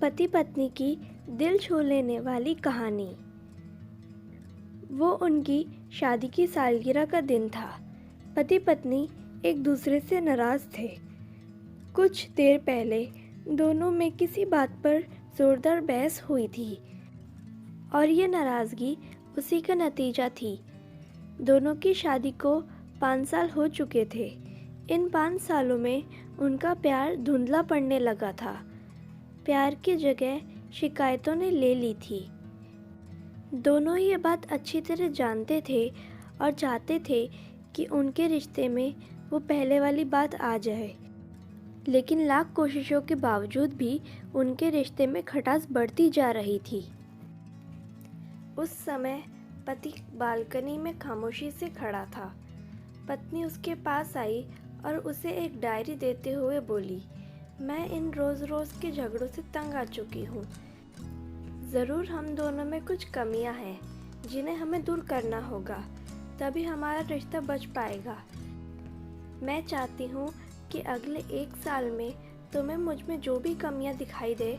पति पत्नी की दिल छू लेने वाली कहानी। वो उनकी शादी की सालगिरह का दिन था। पति पत्नी एक दूसरे से नाराज़ थे। कुछ देर पहले दोनों में किसी बात पर ज़ोरदार बहस हुई थी और ये नाराज़गी उसी का नतीजा थी। दोनों की शादी को 5 साल हो चुके थे। इन 5 सालों में उनका प्यार धुंधला पड़ने लगा था। प्यार की जगह शिकायतों ने ले ली थी। दोनों ये बात अच्छी तरह जानते थे और चाहते थे कि उनके रिश्ते में वो पहले वाली बात आ जाए, लेकिन लाख कोशिशों के बावजूद भी उनके रिश्ते में खटास बढ़ती जा रही थी। उस समय पति बालकनी में खामोशी से खड़ा था। पत्नी उसके पास आई और उसे एक डायरी देते हुए बोली, मैं इन रोज़ के झगड़ों से तंग आ चुकी हूँ। ज़रूर हम दोनों में कुछ कमियाँ हैं जिन्हें हमें दूर करना होगा, तभी हमारा रिश्ता बच पाएगा। मैं चाहती हूँ कि अगले 1 साल में तुम्हें मुझ में जो भी कमियाँ दिखाई दे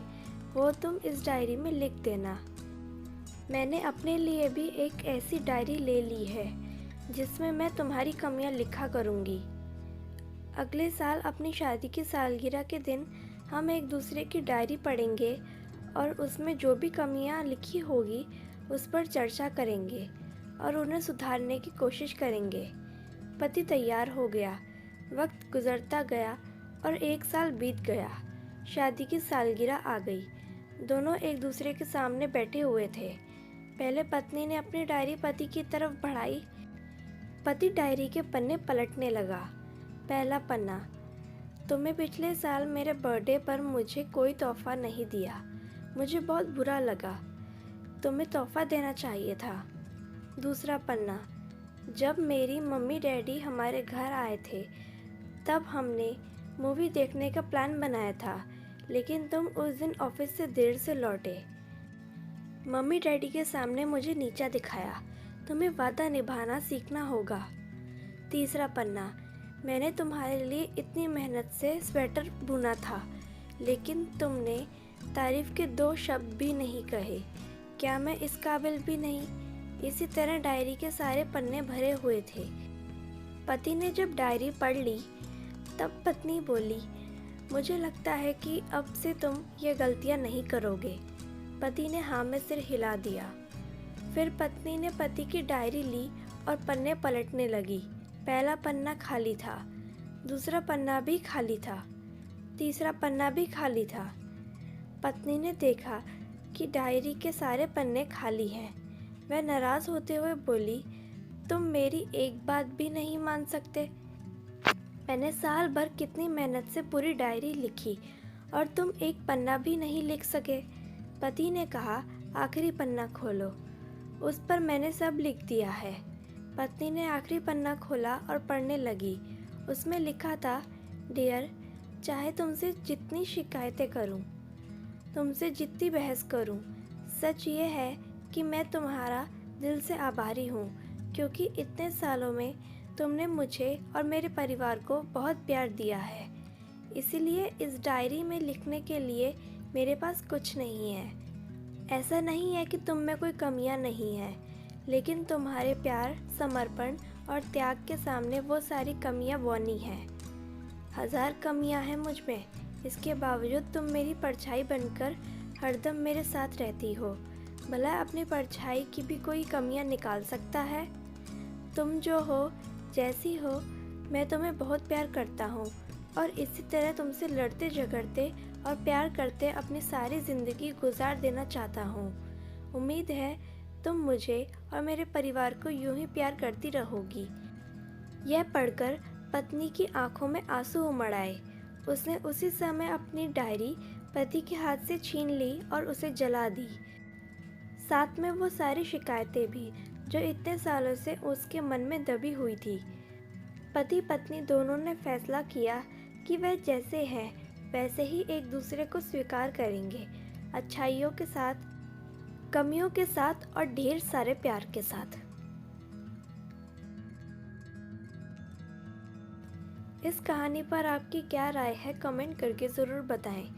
वो तुम इस डायरी में लिख देना। मैंने अपने लिए भी एक ऐसी डायरी ले ली है जिसमें मैं तुम्हारी कमियाँ लिखा करूँगी। अगले साल अपनी शादी की सालगिरह के दिन हम एक दूसरे की डायरी पढ़ेंगे और उसमें जो भी कमियां लिखी होगी उस पर चर्चा करेंगे और उन्हें सुधारने की कोशिश करेंगे। पति तैयार हो गया। वक्त गुजरता गया और 1 साल बीत गया। शादी की सालगिरह आ गई। दोनों एक दूसरे के सामने बैठे हुए थे। पहले पत्नी ने अपनी डायरी पति की तरफ बढ़ाई। पति डायरी के पन्ने पलटने लगा। पहला पन्ना, तुम्हें पिछले साल मेरे बर्थडे पर मुझे कोई तोहफा नहीं दिया। मुझे बहुत बुरा लगा। तुम्हें तोहफा देना चाहिए था। दूसरा पन्ना, जब मेरी मम्मी डैडी हमारे घर आए थे तब हमने मूवी देखने का प्लान बनाया था, लेकिन तुम उस दिन ऑफिस से देर से लौटे। मम्मी डैडी के सामने मुझे नीचा दिखाया। तुम्हें वादा निभाना सीखना होगा। तीसरा पन्ना, मैंने तुम्हारे लिए इतनी मेहनत से स्वेटर बुना था, लेकिन तुमने तारीफ के 2 शब्द भी नहीं कहे। क्या मैं इस काबिल भी नहीं? इसी तरह डायरी के सारे पन्ने भरे हुए थे। पति ने जब डायरी पढ़ ली तब पत्नी बोली, मुझे लगता है कि अब से तुम ये गलतियां नहीं करोगे। पति ने हाँ में सिर हिला दिया। फिर पत्नी ने पति की डायरी ली और पन्ने पलटने लगी। पहला पन्ना खाली था, दूसरा पन्ना भी खाली था, तीसरा पन्ना भी खाली था। पत्नी ने देखा कि डायरी के सारे पन्ने खाली हैं। वह नाराज़ होते हुए बोली, तुम मेरी एक बात भी नहीं मान सकते? मैंने साल भर कितनी मेहनत से पूरी डायरी लिखी और तुम एक पन्ना भी नहीं लिख सके। पति ने कहा, आखिरी पन्ना खोलो, उस पर मैंने सब लिख दिया है। पत्नी ने आखिरी पन्ना खोला और पढ़ने लगी। उसमें लिखा था, डियर, चाहे तुमसे जितनी शिकायतें करूं, तुमसे जितनी बहस करूं, सच ये है कि मैं तुम्हारा दिल से आभारी हूं, क्योंकि इतने सालों में तुमने मुझे और मेरे परिवार को बहुत प्यार दिया है। इसीलिए इस डायरी में लिखने के लिए मेरे पास कुछ नहीं है। ऐसा नहीं है कि तुम में कोई कमियां नहीं हैं, लेकिन तुम्हारे प्यार, समर्पण और त्याग के सामने वो सारी कमियां बौनी हैं। 1000 कमियां हैं मुझ में, इसके बावजूद तुम मेरी परछाई बनकर हरदम मेरे साथ रहती हो। भला अपनी परछाई की भी कोई कमियां निकाल सकता है? तुम जो हो, जैसी हो, मैं तुम्हें बहुत प्यार करता हूँ और इसी तरह तुमसे लड़ते झगड़ते और प्यार करते अपनी सारी ज़िंदगी गुजार देना चाहता हूँ। उम्मीद है तुम मुझे और मेरे परिवार को यूं ही प्यार करती रहोगी। यह पढ़कर पत्नी की आंखों में आंसू उमड़ आए। उसने उसी समय अपनी डायरी पति के हाथ से छीन ली और उसे जला दी। साथ में वो सारी शिकायतें भी जो इतने सालों से उसके मन में दबी हुई थी। पति पत्नी दोनों ने फैसला किया कि वह जैसे हैं वैसे ही एक दूसरे को स्वीकार करेंगे, अच्छाइयों के साथ, कमियों के साथ और ढेर सारे प्यार के साथ। इस कहानी पर आपकी क्या राय है, कमेंट करके ज़रूर बताएं।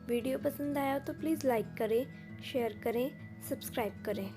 वीडियो पसंद आया तो प्लीज़ लाइक करें, शेयर करें, सब्सक्राइब करें।